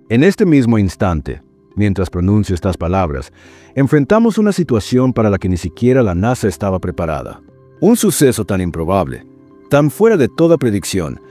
En este mismo instante, mientras pronuncio estas palabras, enfrentamos una situación para la que ni siquiera la NASA estaba preparada. Un suceso tan improbable, tan fuera de toda predicción,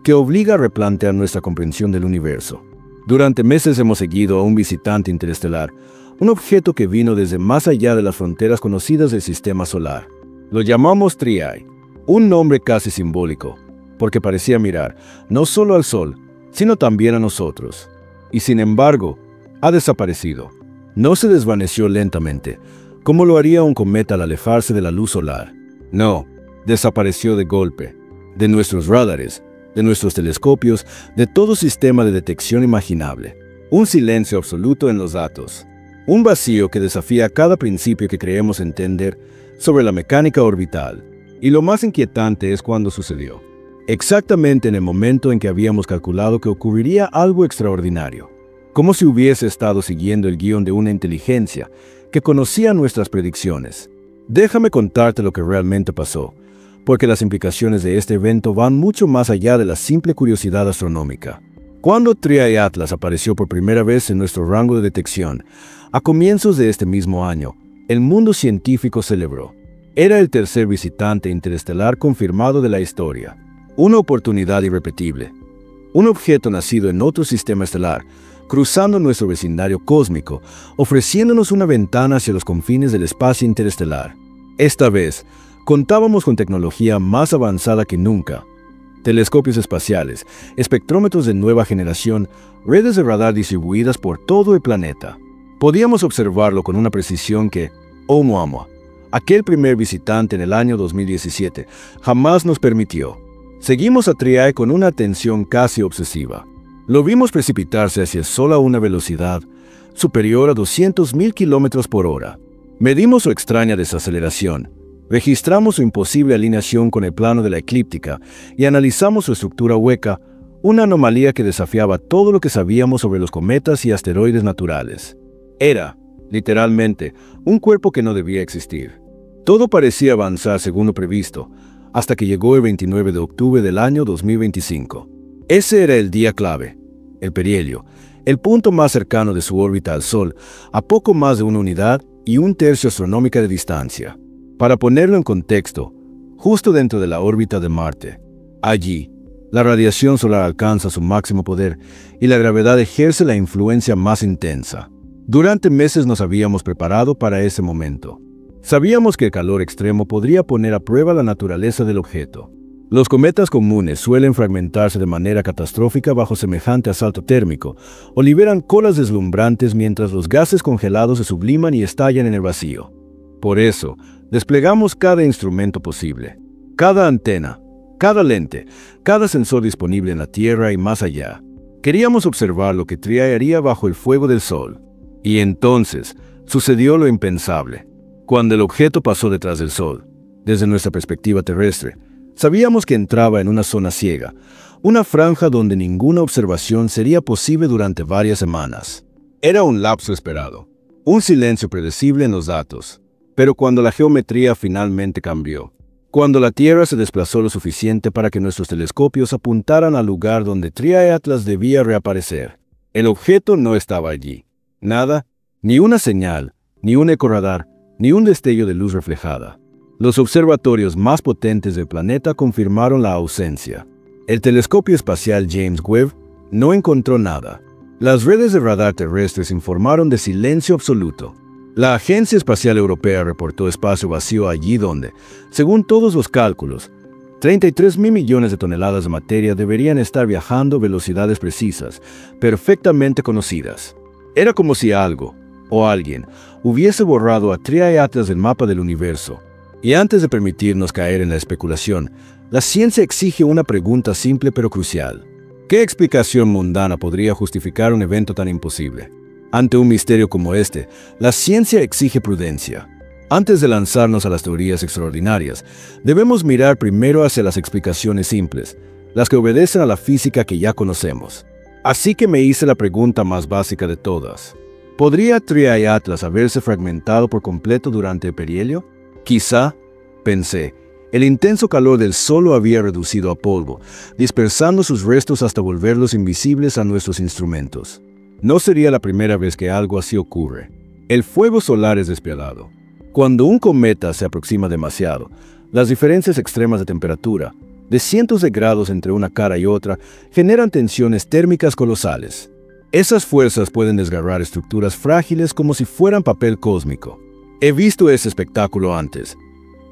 que obliga a replantear nuestra comprensión del universo. Durante meses hemos seguido a un visitante interestelar, un objeto que vino desde más allá de las fronteras conocidas del Sistema Solar. Lo llamamos Triae, un nombre casi simbólico, porque parecía mirar no solo al Sol, sino también a nosotros. Y sin embargo, ha desaparecido. No se desvaneció lentamente, como lo haría un cometa al alejarse de la luz solar. No, desapareció de golpe, de nuestros radares, de nuestros telescopios, de todo sistema de detección imaginable. Un silencio absoluto en los datos. Un vacío que desafía cada principio que creemos entender sobre la mecánica orbital. Y lo más inquietante es cuando sucedió. Exactamente en el momento en que habíamos calculado que ocurriría algo extraordinario. Como si hubiese estado siguiendo el guión de una inteligencia que conocía nuestras predicciones. Déjame contarte lo que realmente pasó, porque las implicaciones de este evento van mucho más allá de la simple curiosidad astronómica. Cuando Triae Atlas apareció por primera vez en nuestro rango de detección, a comienzos de este mismo año, el mundo científico celebró. Era el tercer visitante interestelar confirmado de la historia. Una oportunidad irrepetible. Un objeto nacido en otro sistema estelar, cruzando nuestro vecindario cósmico, ofreciéndonos una ventana hacia los confines del espacio interestelar. Esta vez, contábamos con tecnología más avanzada que nunca. Telescopios espaciales, espectrómetros de nueva generación, redes de radar distribuidas por todo el planeta. Podíamos observarlo con una precisión que, Oumuamua, aquel primer visitante en el año 2017, jamás nos permitió. Seguimos a Triae con una atención casi obsesiva. Lo vimos precipitarse hacia el Sol a una velocidad superior a 200.000 kilómetros por hora. Medimos su extraña desaceleración, registramos su imposible alineación con el plano de la eclíptica y analizamos su estructura hueca, una anomalía que desafiaba todo lo que sabíamos sobre los cometas y asteroides naturales. Era, literalmente, un cuerpo que no debía existir. Todo parecía avanzar según lo previsto, hasta que llegó el 29 de octubre del año 2025. Ese era el día clave, el perihelio, el punto más cercano de su órbita al Sol, a poco más de una unidad y un tercio astronómica de distancia. Para ponerlo en contexto, justo dentro de la órbita de Marte. Allí, la radiación solar alcanza su máximo poder y la gravedad ejerce la influencia más intensa. Durante meses nos habíamos preparado para ese momento. Sabíamos que el calor extremo podría poner a prueba la naturaleza del objeto. Los cometas comunes suelen fragmentarse de manera catastrófica bajo semejante asalto térmico o liberan colas deslumbrantes mientras los gases congelados se subliman y estallan en el vacío. Por eso, desplegamos cada instrumento posible, cada antena, cada lente, cada sensor disponible en la Tierra y más allá. Queríamos observar lo que Triae haría bajo el fuego del Sol. Y entonces, sucedió lo impensable. Cuando el objeto pasó detrás del Sol, desde nuestra perspectiva terrestre, sabíamos que entraba en una zona ciega, una franja donde ninguna observación sería posible durante varias semanas. Era un lapso esperado, un silencio predecible en los datos. Pero cuando la geometría finalmente cambió, cuando la Tierra se desplazó lo suficiente para que nuestros telescopios apuntaran al lugar donde Triae Atlas debía reaparecer, el objeto no estaba allí. Nada, ni una señal, ni un ecoradar, ni un destello de luz reflejada. Los observatorios más potentes del planeta confirmaron la ausencia. El telescopio espacial James Webb no encontró nada. Las redes de radar terrestres informaron de silencio absoluto. La Agencia Espacial Europea reportó espacio vacío allí donde, según todos los cálculos, 33.000 millones de toneladas de materia deberían estar viajando a velocidades precisas, perfectamente conocidas. Era como si algo, o alguien, hubiese borrado a Triae Atlas del mapa del universo. Y antes de permitirnos caer en la especulación, la ciencia exige una pregunta simple pero crucial. ¿Qué explicación mundana podría justificar un evento tan imposible? Ante un misterio como este, la ciencia exige prudencia. Antes de lanzarnos a las teorías extraordinarias, debemos mirar primero hacia las explicaciones simples, las que obedecen a la física que ya conocemos. Así que me hice la pregunta más básica de todas. ¿Podría Triae Atlas haberse fragmentado por completo durante el perihelio? Quizá, pensé, el intenso calor del Sol lo había reducido a polvo, dispersando sus restos hasta volverlos invisibles a nuestros instrumentos. No sería la primera vez que algo así ocurre. El fuego solar es despiadado. Cuando un cometa se aproxima demasiado, las diferencias extremas de temperatura, de cientos de grados entre una cara y otra, generan tensiones térmicas colosales. Esas fuerzas pueden desgarrar estructuras frágiles como si fueran papel cósmico. He visto ese espectáculo antes.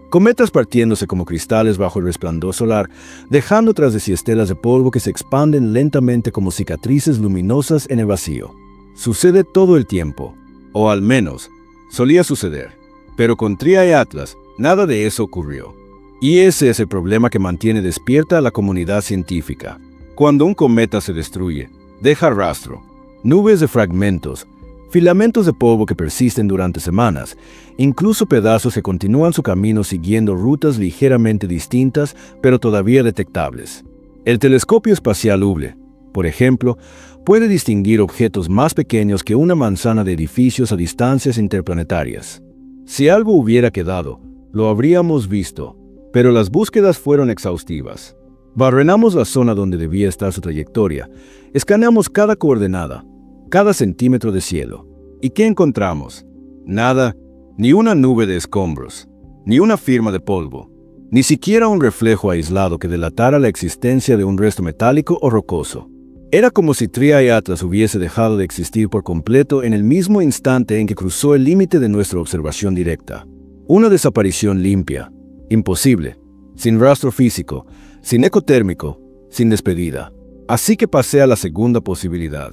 Cometas partiéndose como cristales bajo el resplandor solar, dejando tras de sí estelas de polvo que se expanden lentamente como cicatrices luminosas en el vacío. Sucede todo el tiempo, o al menos, solía suceder. Pero con Tria y Atlas, nada de eso ocurrió. Y ese es el problema que mantiene despierta a la comunidad científica. Cuando un cometa se destruye, deja rastro, nubes de fragmentos, filamentos de polvo que persisten durante semanas, incluso pedazos que continúan su camino siguiendo rutas ligeramente distintas, pero todavía detectables. El telescopio espacial Hubble, por ejemplo, puede distinguir objetos más pequeños que una manzana de edificios a distancias interplanetarias. Si algo hubiera quedado, lo habríamos visto, pero las búsquedas fueron exhaustivas. Barrenamos la zona donde debía estar su trayectoria, escaneamos cada coordenada, cada centímetro de cielo. ¿Y qué encontramos? Nada, ni una nube de escombros, ni una firma de polvo, ni siquiera un reflejo aislado que delatara la existencia de un resto metálico o rocoso. Era como si Tria y Atlas hubiese dejado de existir por completo en el mismo instante en que cruzó el límite de nuestra observación directa. Una desaparición limpia, imposible, sin rastro físico, sin eco térmico, sin despedida. Así que pasé a la segunda posibilidad.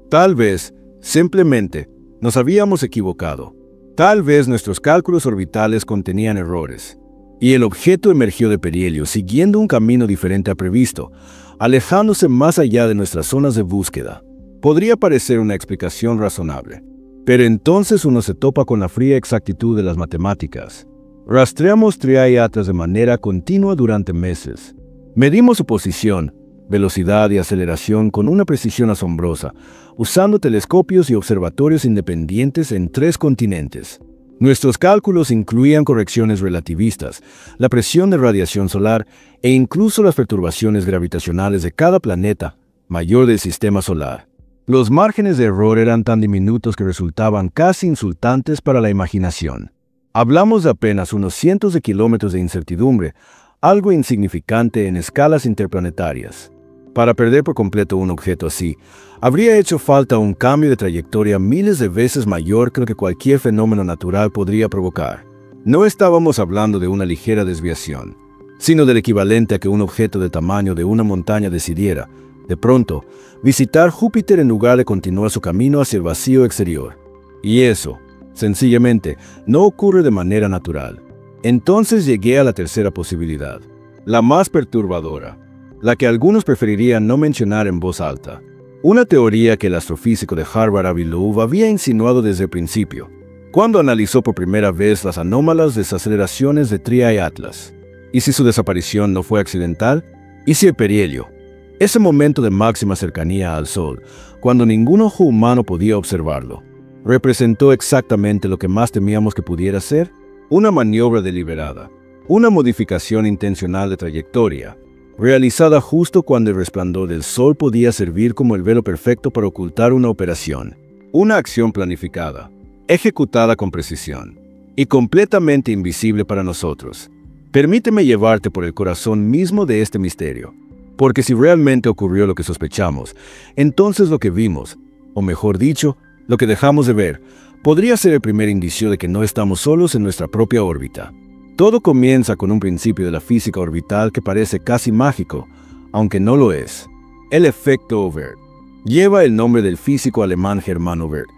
Tal vez, simplemente, nos habíamos equivocado. Tal vez nuestros cálculos orbitales contenían errores. Y el objeto emergió de perihelio siguiendo un camino diferente al previsto, alejándose más allá de nuestras zonas de búsqueda. Podría parecer una explicación razonable. Pero entonces uno se topa con la fría exactitud de las matemáticas. Rastreamos Tria y Atlas de manera continua durante meses. Medimos su posición, velocidad y aceleración con una precisión asombrosa, usando telescopios y observatorios independientes en 3 continentes. Nuestros cálculos incluían correcciones relativistas, la presión de radiación solar e incluso las perturbaciones gravitacionales de cada planeta mayor del sistema solar. Los márgenes de error eran tan diminutos que resultaban casi insultantes para la imaginación. Hablamos de apenas unos cientos de kilómetros de incertidumbre, algo insignificante en escalas interplanetarias. Para perder por completo un objeto así, habría hecho falta un cambio de trayectoria miles de veces mayor que lo que cualquier fenómeno natural podría provocar. No estábamos hablando de una ligera desviación, sino del equivalente a que un objeto del tamaño de una montaña decidiera, de pronto, visitar Júpiter en lugar de continuar su camino hacia el vacío exterior. Y eso, sencillamente, no ocurre de manera natural. Entonces llegué a la tercera posibilidad, la más perturbadora, la que algunos preferirían no mencionar en voz alta. Una teoría que el astrofísico de Harvard Avi Loeb había insinuado desde el principio, cuando analizó por primera vez las anómalas desaceleraciones de Tria y Atlas. ¿Y si su desaparición no fue accidental? ¿Y si el perihelio, ese momento de máxima cercanía al Sol, cuando ningún ojo humano podía observarlo, representó exactamente lo que más temíamos que pudiera ser? Una maniobra deliberada, una modificación intencional de trayectoria, realizada justo cuando el resplandor del Sol podía servir como el velo perfecto para ocultar una operación. Una acción planificada, ejecutada con precisión, y completamente invisible para nosotros. Permíteme llevarte por el corazón mismo de este misterio, porque si realmente ocurrió lo que sospechamos, entonces lo que vimos, o mejor dicho, lo que dejamos de ver, podría ser el primer indicio de que no estamos solos en nuestra propia órbita. Todo comienza con un principio de la física orbital que parece casi mágico, aunque no lo es. El efecto Oberth. Lleva el nombre del físico alemán Hermann Oberth,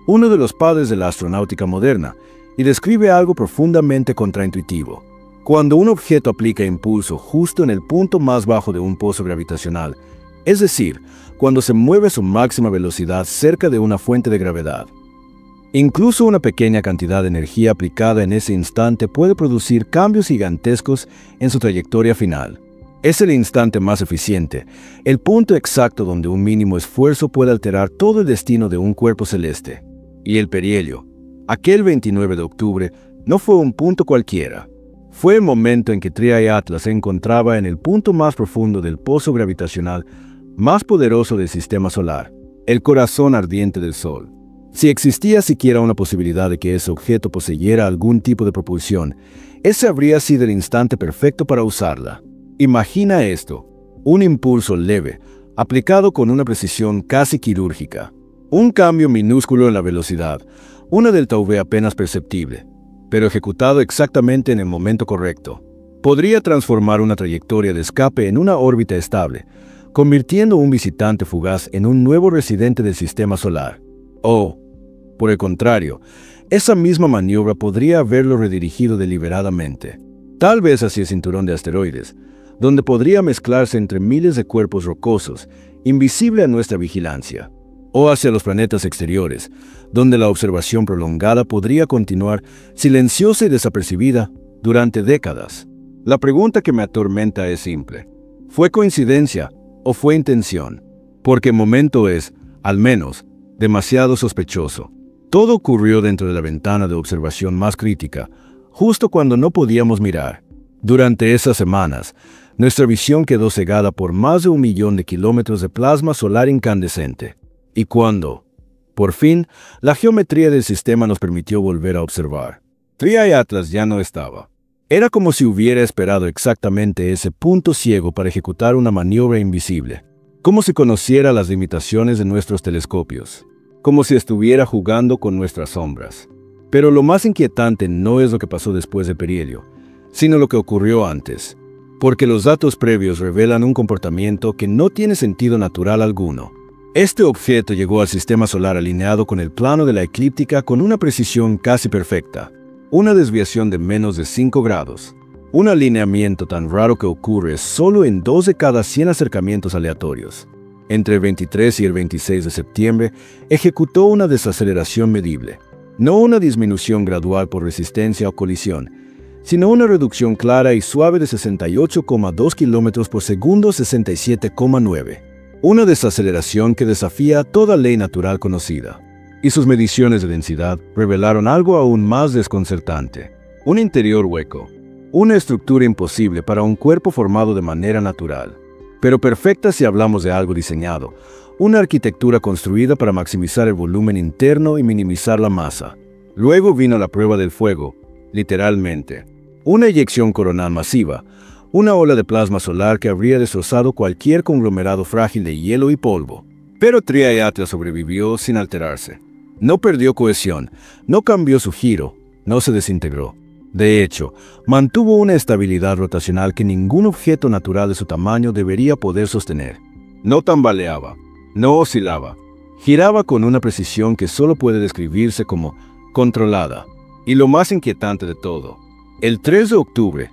uno de los padres de la astronáutica moderna, y describe algo profundamente contraintuitivo. Cuando un objeto aplica impulso justo en el punto más bajo de un pozo gravitacional, es decir, cuando se mueve a su máxima velocidad cerca de una fuente de gravedad. Incluso una pequeña cantidad de energía aplicada en ese instante puede producir cambios gigantescos en su trayectoria final. Es el instante más eficiente, el punto exacto donde un mínimo esfuerzo puede alterar todo el destino de un cuerpo celeste. Y el perihelio, aquel 29 de octubre, no fue un punto cualquiera. Fue el momento en que Tria y Atlas se encontraba en el punto más profundo del pozo gravitacional más poderoso del sistema solar. el corazón ardiente del Sol. Si existía siquiera una posibilidad de que ese objeto poseyera algún tipo de propulsión, ese habría sido el instante perfecto para usarla. Imagina esto: un impulso leve, aplicado con una precisión casi quirúrgica. Un cambio minúsculo en la velocidad, una delta V apenas perceptible, pero ejecutado exactamente en el momento correcto. Podría transformar una trayectoria de escape en una órbita estable, convirtiendo un visitante fugaz en un nuevo residente del sistema solar. O, por el contrario, esa misma maniobra podría haberlo redirigido deliberadamente, tal vez hacia el cinturón de asteroides, donde podría mezclarse entre miles de cuerpos rocosos, invisible a nuestra vigilancia, o hacia los planetas exteriores, donde la observación prolongada podría continuar silenciosa y desapercibida durante décadas. La pregunta que me atormenta es simple: ¿fue coincidencia o fue intención? Porque el momento es, al menos, demasiado sospechoso. Todo ocurrió dentro de la ventana de observación más crítica, justo cuando no podíamos mirar. Durante esas semanas, nuestra visión quedó cegada por más de 1 millón de kilómetros de plasma solar incandescente. Y cuando, por fin, la geometría del sistema nos permitió volver a observar, Triae Atlas ya no estaba. Era como si hubiera esperado exactamente ese punto ciego para ejecutar una maniobra invisible, como si conociera las limitaciones de nuestros telescopios, como si estuviera jugando con nuestras sombras. Pero lo más inquietante no es lo que pasó después del perihelio, sino lo que ocurrió antes, porque los datos previos revelan un comportamiento que no tiene sentido natural alguno. Este objeto llegó al sistema solar alineado con el plano de la eclíptica con una precisión casi perfecta, una desviación de menos de 5 grados, un alineamiento tan raro que ocurre solo en 2 de cada 100 acercamientos aleatorios. Entre el 23 y el 26 de septiembre, ejecutó una desaceleración medible, no una disminución gradual por resistencia o colisión, sino una reducción clara y suave de 68,2 km por segundo, 67,9. Una desaceleración que desafía toda ley natural conocida. Y sus mediciones de densidad revelaron algo aún más desconcertante: un interior hueco, una estructura imposible para un cuerpo formado de manera natural, pero perfecta si hablamos de algo diseñado, una arquitectura construida para maximizar el volumen interno y minimizar la masa. Luego vino la prueba del fuego, literalmente. Una eyección coronal masiva, una ola de plasma solar que habría destrozado cualquier conglomerado frágil de hielo y polvo. Pero Triae Atlas sobrevivió sin alterarse. No perdió cohesión, no cambió su giro, no se desintegró. De hecho, mantuvo una estabilidad rotacional que ningún objeto natural de su tamaño debería poder sostener. No tambaleaba, no oscilaba, giraba con una precisión que solo puede describirse como controlada. Y lo más inquietante de todo, el 3 de octubre,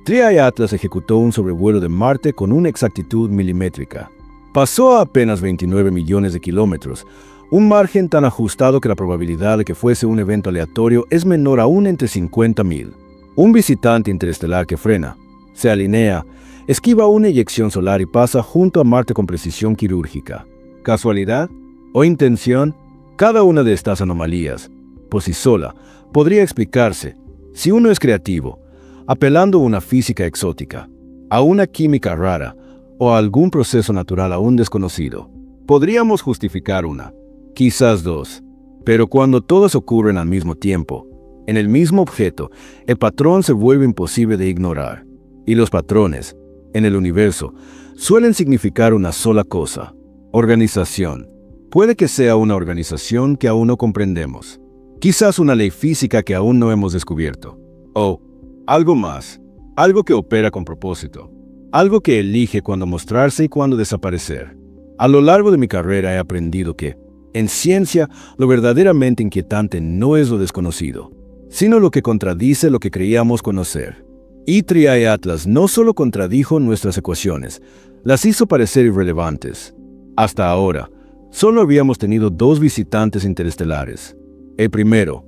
Triae Atlas ejecutó un sobrevuelo de Marte con una exactitud milimétrica. Pasó a apenas 29 millones de kilómetros, un margen tan ajustado que la probabilidad de que fuese un evento aleatorio es menor aún entre 50.000. Un visitante interestelar que frena, se alinea, esquiva una eyección solar y pasa junto a Marte con precisión quirúrgica. ¿Casualidad? ¿O intención? Cada una de estas anomalías, por sí sola, podría explicarse, si uno es creativo, apelando a una física exótica, a una química rara o a algún proceso natural aún desconocido. Podríamos justificar una, quizás dos, pero cuando todas ocurren al mismo tiempo, en el mismo objeto, el patrón se vuelve imposible de ignorar. Y los patrones, en el universo, suelen significar una sola cosa: organización. Puede que sea una organización que aún no comprendemos. Quizás una ley física que aún no hemos descubierto. O algo más, algo que opera con propósito. Algo que elige cuándo mostrarse y cuándo desaparecer. A lo largo de mi carrera he aprendido que, en ciencia, lo verdaderamente inquietante no es lo desconocido, sino lo que contradice lo que creíamos conocer. Y Triae Atlas no solo contradijo nuestras ecuaciones, las hizo parecer irrelevantes. Hasta ahora, solo habíamos tenido 2 visitantes interestelares. El primero,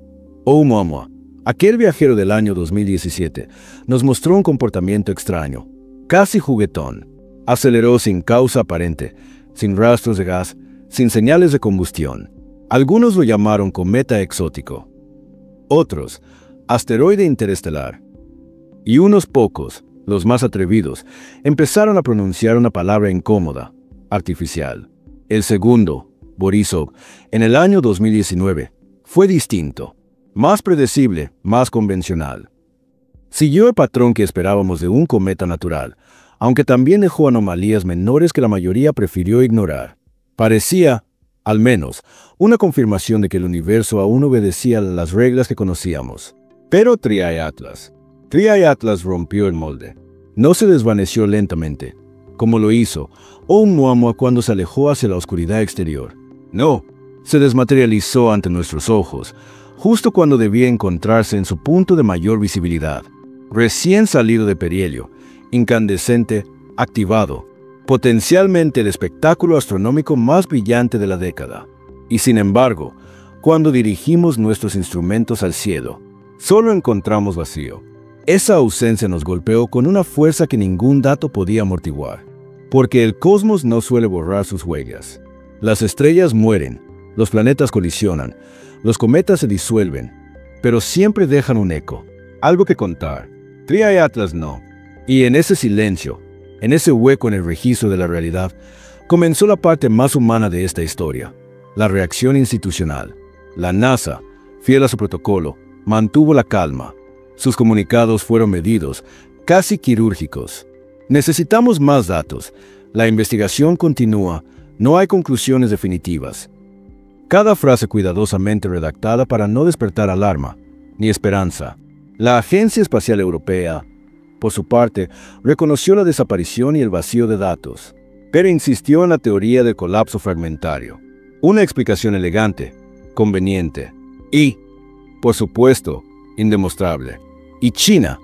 Oumuamua, aquel viajero del año 2017, nos mostró un comportamiento extraño, casi juguetón. Aceleró sin causa aparente, sin rastros de gas, sin señales de combustión. Algunos lo llamaron cometa exótico. Otros, asteroide interestelar. Y unos pocos, los más atrevidos, empezaron a pronunciar una palabra incómoda, artificial. El segundo, Borisov, en el año 2019, fue distinto, más predecible, más convencional. Siguió el patrón que esperábamos de un cometa natural, aunque también dejó anomalías menores que la mayoría prefirió ignorar. Parecía, al menos, una confirmación de que el universo aún obedecía las reglas que conocíamos. Pero Triae Atlas rompió el molde. No se desvaneció lentamente, como lo hizo Oumuamua cuando se alejó hacia la oscuridad exterior. No, se desmaterializó ante nuestros ojos, justo cuando debía encontrarse en su punto de mayor visibilidad. Recién salido de perihelio, incandescente, activado, potencialmente el espectáculo astronómico más brillante de la década. Y sin embargo, cuando dirigimos nuestros instrumentos al cielo, solo encontramos vacío. Esa ausencia nos golpeó con una fuerza que ningún dato podía amortiguar, porque el cosmos no suele borrar sus huellas. Las estrellas mueren, los planetas colisionan, los cometas se disuelven, pero siempre dejan un eco, algo que contar. Triae Atlas no. Y en ese silencio, en ese hueco en el registro de la realidad, comenzó la parte más humana de esta historia, la reacción institucional. La NASA, fiel a su protocolo, mantuvo la calma. Sus comunicados fueron medidos, casi quirúrgicos. Necesitamos más datos. La investigación continúa. No hay conclusiones definitivas. Cada frase cuidadosamente redactada para no despertar alarma, ni esperanza. La Agencia Espacial Europea, por su parte, reconoció la desaparición y el vacío de datos, pero insistió en la teoría del colapso fragmentario. Una explicación elegante, conveniente y, por supuesto, indemostrable. Y China,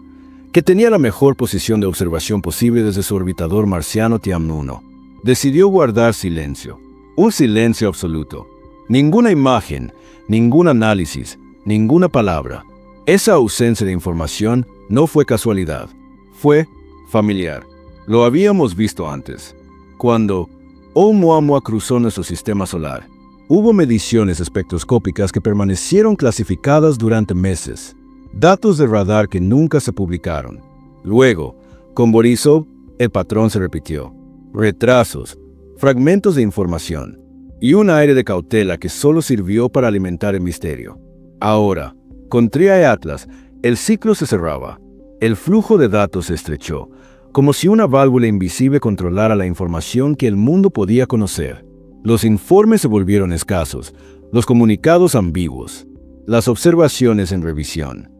que tenía la mejor posición de observación posible desde su orbitador marciano Tianwen-1, decidió guardar silencio. Un silencio absoluto. Ninguna imagen, ningún análisis, ninguna palabra. Esa ausencia de información no fue casualidad. Fue familiar. Lo habíamos visto antes. Cuando Oumuamua cruzó nuestro sistema solar, hubo mediciones espectroscópicas que permanecieron clasificadas durante meses. Datos de radar que nunca se publicaron. Luego, con Borisov, el patrón se repitió. Retrasos, fragmentos de información y un aire de cautela que solo sirvió para alimentar el misterio. Ahora, con Triae Atlas, el ciclo se cerraba. El flujo de datos se estrechó, como si una válvula invisible controlara la información que el mundo podía conocer. Los informes se volvieron escasos, los comunicados ambiguos, las observaciones en revisión.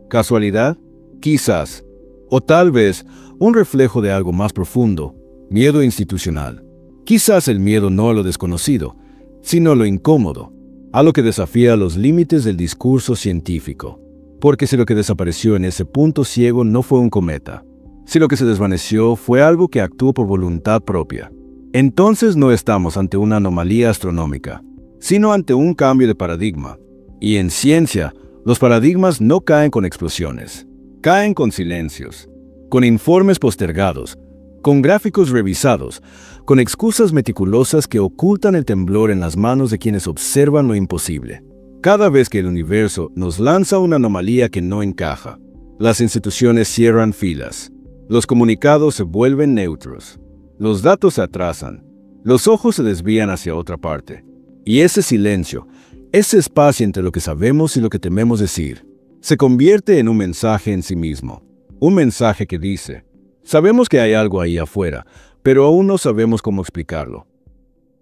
¿Casualidad? Quizás. O tal vez un reflejo de algo más profundo, miedo institucional. Quizás el miedo no a lo desconocido, sino a lo incómodo, a lo que desafía los límites del discurso científico. Porque si lo que desapareció en ese punto ciego no fue un cometa, si lo que se desvaneció fue algo que actuó por voluntad propia, entonces no estamos ante una anomalía astronómica, sino ante un cambio de paradigma. Y en ciencia, los paradigmas no caen con explosiones, caen con silencios, con informes postergados, con gráficos revisados, con excusas meticulosas que ocultan el temblor en las manos de quienes observan lo imposible. Cada vez que el universo nos lanza una anomalía que no encaja, las instituciones cierran filas, los comunicados se vuelven neutros, los datos se atrasan, los ojos se desvían hacia otra parte. Y ese silencio, ese espacio entre lo que sabemos y lo que tememos decir, se convierte en un mensaje en sí mismo. Un mensaje que dice, sabemos que hay algo ahí afuera, pero aún no sabemos cómo explicarlo.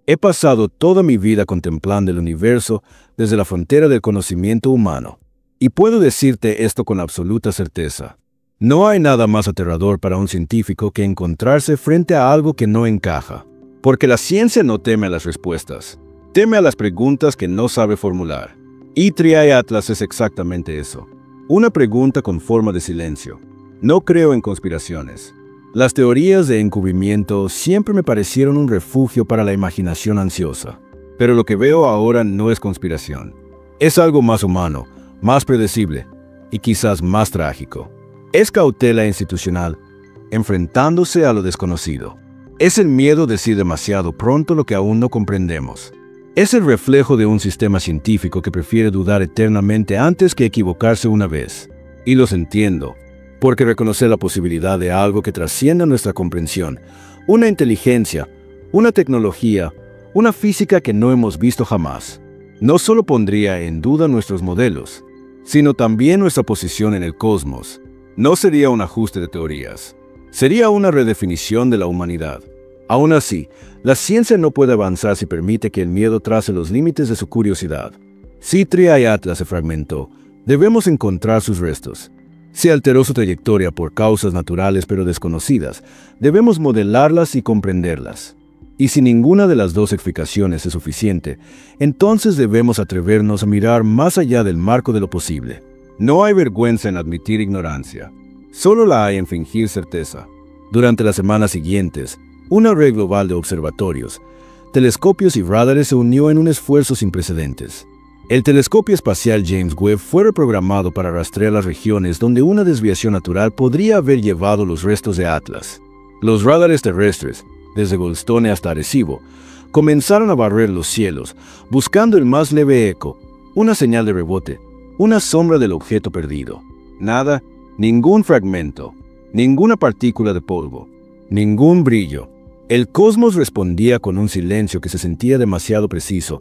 He pasado toda mi vida contemplando el universo desde la frontera del conocimiento humano, y puedo decirte esto con absoluta certeza. No hay nada más aterrador para un científico que encontrarse frente a algo que no encaja, porque la ciencia no teme a las respuestas, teme a las preguntas que no sabe formular. Y Triae Atlas es exactamente eso, una pregunta con forma de silencio. No creo en conspiraciones. Las teorías de encubrimiento siempre me parecieron un refugio para la imaginación ansiosa. Pero lo que veo ahora no es conspiración. Es algo más humano, más predecible y quizás más trágico. Es cautela institucional, enfrentándose a lo desconocido. Es el miedo de decir demasiado pronto lo que aún no comprendemos. Es el reflejo de un sistema científico que prefiere dudar eternamente antes que equivocarse una vez. Y los entiendo, porque reconocer la posibilidad de algo que trascienda nuestra comprensión, una inteligencia, una tecnología, una física que no hemos visto jamás. No solo pondría en duda nuestros modelos, sino también nuestra posición en el cosmos. No sería un ajuste de teorías, sería una redefinición de la humanidad. Aún así, la ciencia no puede avanzar si permite que el miedo trace los límites de su curiosidad. Si Tria y Atlas se fragmentó, debemos encontrar sus restos. Si alteró su trayectoria por causas naturales pero desconocidas, debemos modelarlas y comprenderlas. Y si ninguna de las dos explicaciones es suficiente, entonces debemos atrevernos a mirar más allá del marco de lo posible. No hay vergüenza en admitir ignorancia, solo la hay en fingir certeza. Durante las semanas siguientes, una red global de observatorios, telescopios y radares se unió en un esfuerzo sin precedentes. El telescopio espacial James Webb fue reprogramado para rastrear las regiones donde una desviación natural podría haber llevado los restos de Atlas. Los radares terrestres, desde Goldstone hasta Arecibo, comenzaron a barrer los cielos, buscando el más leve eco, una señal de rebote, una sombra del objeto perdido. Nada, ningún fragmento, ninguna partícula de polvo, ningún brillo. El cosmos respondía con un silencio que se sentía demasiado preciso,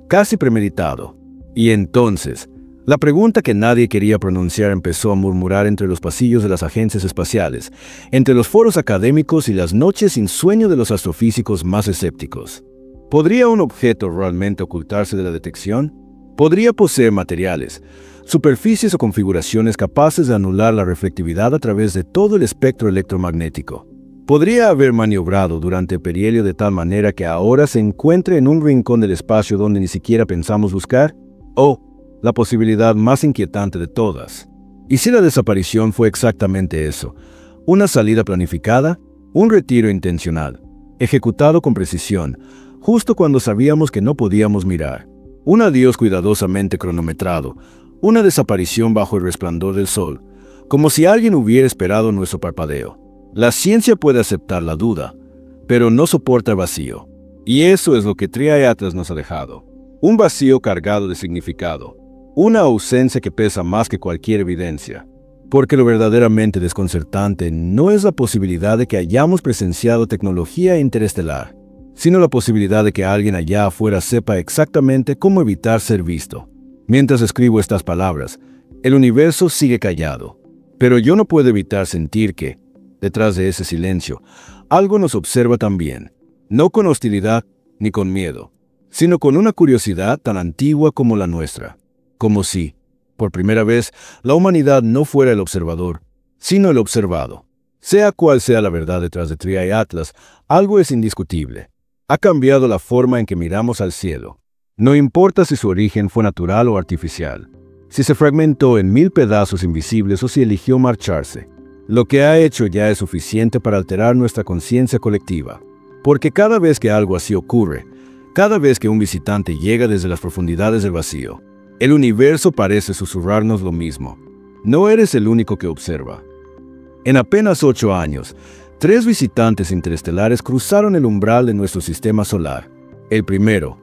casi premeditado. Y entonces, la pregunta que nadie quería pronunciar empezó a murmurar entre los pasillos de las agencias espaciales, entre los foros académicos y las noches sin sueño de los astrofísicos más escépticos. ¿Podría un objeto realmente ocultarse de la detección? ¿Podría poseer materiales, superficies o configuraciones capaces de anular la reflectividad a través de todo el espectro electromagnético? ¿Podría haber maniobrado durante el perihelio de tal manera que ahora se encuentre en un rincón del espacio donde ni siquiera pensamos buscar? ¿O la posibilidad más inquietante de todas? ¿Y si la desaparición fue exactamente eso? Una salida planificada, un retiro intencional, ejecutado con precisión, justo cuando sabíamos que no podíamos mirar. Un adiós cuidadosamente cronometrado, una desaparición bajo el resplandor del sol, como si alguien hubiera esperado nuestro parpadeo. La ciencia puede aceptar la duda, pero no soporta el vacío. Y eso es lo que Tria y Atlas nos ha dejado. Un vacío cargado de significado. Una ausencia que pesa más que cualquier evidencia. Porque lo verdaderamente desconcertante no es la posibilidad de que hayamos presenciado tecnología interestelar, sino la posibilidad de que alguien allá afuera sepa exactamente cómo evitar ser visto. Mientras escribo estas palabras, el universo sigue callado. Pero yo no puedo evitar sentir que, detrás de ese silencio, algo nos observa también, no con hostilidad ni con miedo, sino con una curiosidad tan antigua como la nuestra, como si, por primera vez, la humanidad no fuera el observador, sino el observado. Sea cual sea la verdad detrás de Tria y Atlas, algo es indiscutible. Ha cambiado la forma en que miramos al cielo. No importa si su origen fue natural o artificial, si se fragmentó en 1000 pedazos invisibles o si eligió marcharse. Lo que ha hecho ya es suficiente para alterar nuestra conciencia colectiva. Porque cada vez que algo así ocurre, cada vez que un visitante llega desde las profundidades del vacío, el universo parece susurrarnos lo mismo. No eres el único que observa. En apenas 8 años, 3 visitantes interestelares cruzaron el umbral de nuestro sistema solar. El primero,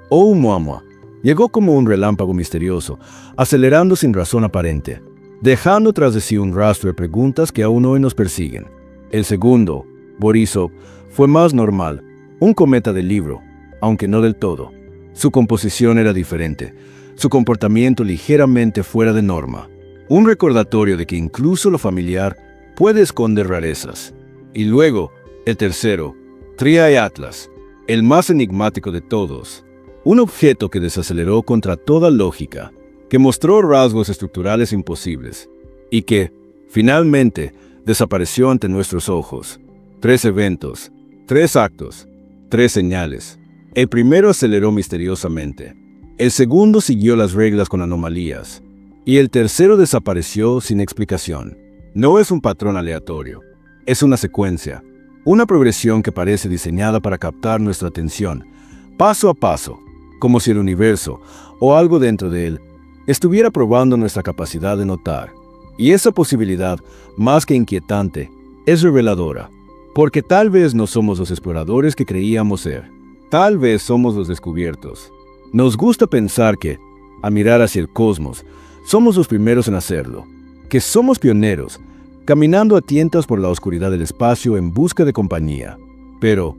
Oumuamua, llegó como un relámpago misterioso, acelerando sin razón aparente, dejando tras de sí un rastro de preguntas que aún hoy nos persiguen. El segundo, Borisov, fue más normal, un cometa del libro, aunque no del todo. Su composición era diferente, su comportamiento ligeramente fuera de norma, un recordatorio de que incluso lo familiar puede esconder rarezas. Y luego, el tercero, Tria y Atlas, el más enigmático de todos, un objeto que desaceleró contra toda lógica, que mostró rasgos estructurales imposibles, y que, finalmente, desapareció ante nuestros ojos. 3 eventos, 3 actos, 3 señales. El primero aceleró misteriosamente, el segundo siguió las reglas con anomalías, y el tercero desapareció sin explicación. No es un patrón aleatorio, es una secuencia, una progresión que parece diseñada para captar nuestra atención, paso a paso, como si el universo, o algo dentro de él, estuviera probando nuestra capacidad de notar. Y esa posibilidad, más que inquietante, es reveladora, porque tal vez no somos los exploradores que creíamos ser. Tal vez somos los descubiertos. Nos gusta pensar que, al mirar hacia el cosmos, somos los primeros en hacerlo, que somos pioneros, caminando a tientas por la oscuridad del espacio en busca de compañía. Pero,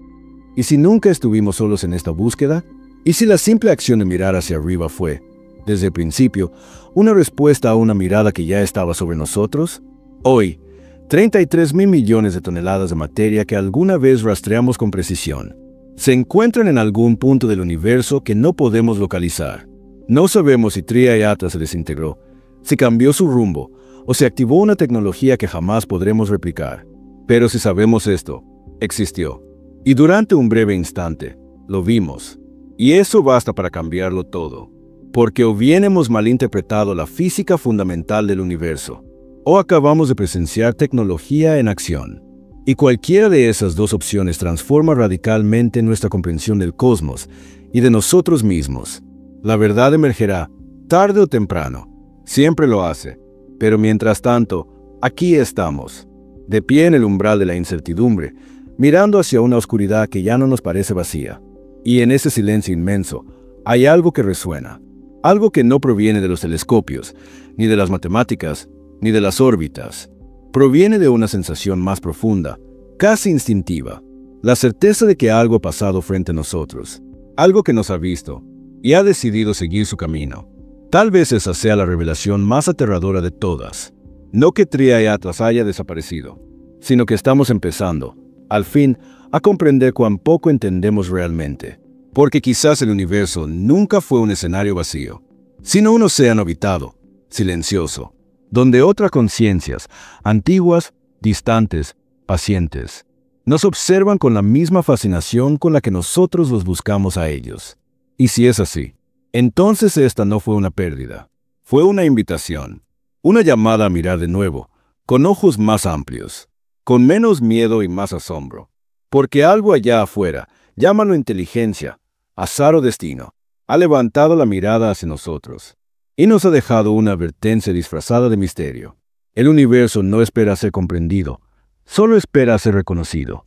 ¿Y si nunca estuvimos solos en esta búsqueda? ¿Y si la simple acción de mirar hacia arriba fue, desde el principio, una respuesta a una mirada que ya estaba sobre nosotros? Hoy, 33.000 millones de toneladas de materia que alguna vez rastreamos con precisión se encuentran en algún punto del universo que no podemos localizar. No sabemos si Tria y Atlas se desintegró, si cambió su rumbo o se activó una tecnología que jamás podremos replicar. Pero si sabemos esto, existió. Y durante un breve instante, lo vimos. Y eso basta para cambiarlo todo. Porque o bien hemos malinterpretado la física fundamental del universo, o acabamos de presenciar tecnología en acción. Y cualquiera de esas dos opciones transforma radicalmente nuestra comprensión del cosmos y de nosotros mismos. La verdad emergerá, tarde o temprano. Siempre lo hace. Pero mientras tanto, aquí estamos, de pie en el umbral de la incertidumbre, mirando hacia una oscuridad que ya no nos parece vacía. Y en ese silencio inmenso, hay algo que resuena. Algo que no proviene de los telescopios, ni de las matemáticas, ni de las órbitas. Proviene de una sensación más profunda, casi instintiva. La certeza de que algo ha pasado frente a nosotros. Algo que nos ha visto y ha decidido seguir su camino. Tal vez esa sea la revelación más aterradora de todas. No que Tria y Atlas haya desaparecido, sino que estamos empezando, al fin, a comprender cuán poco entendemos realmente. Porque quizás el universo nunca fue un escenario vacío, sino un océano habitado, silencioso, donde otras conciencias, antiguas, distantes, pacientes, nos observan con la misma fascinación con la que nosotros los buscamos a ellos. Y si es así, entonces esta no fue una pérdida, fue una invitación, una llamada a mirar de nuevo, con ojos más amplios, con menos miedo y más asombro, porque algo allá afuera, llámalo inteligencia, azar o destino, ha levantado la mirada hacia nosotros y nos ha dejado una advertencia disfrazada de misterio. El universo no espera ser comprendido, solo espera ser reconocido.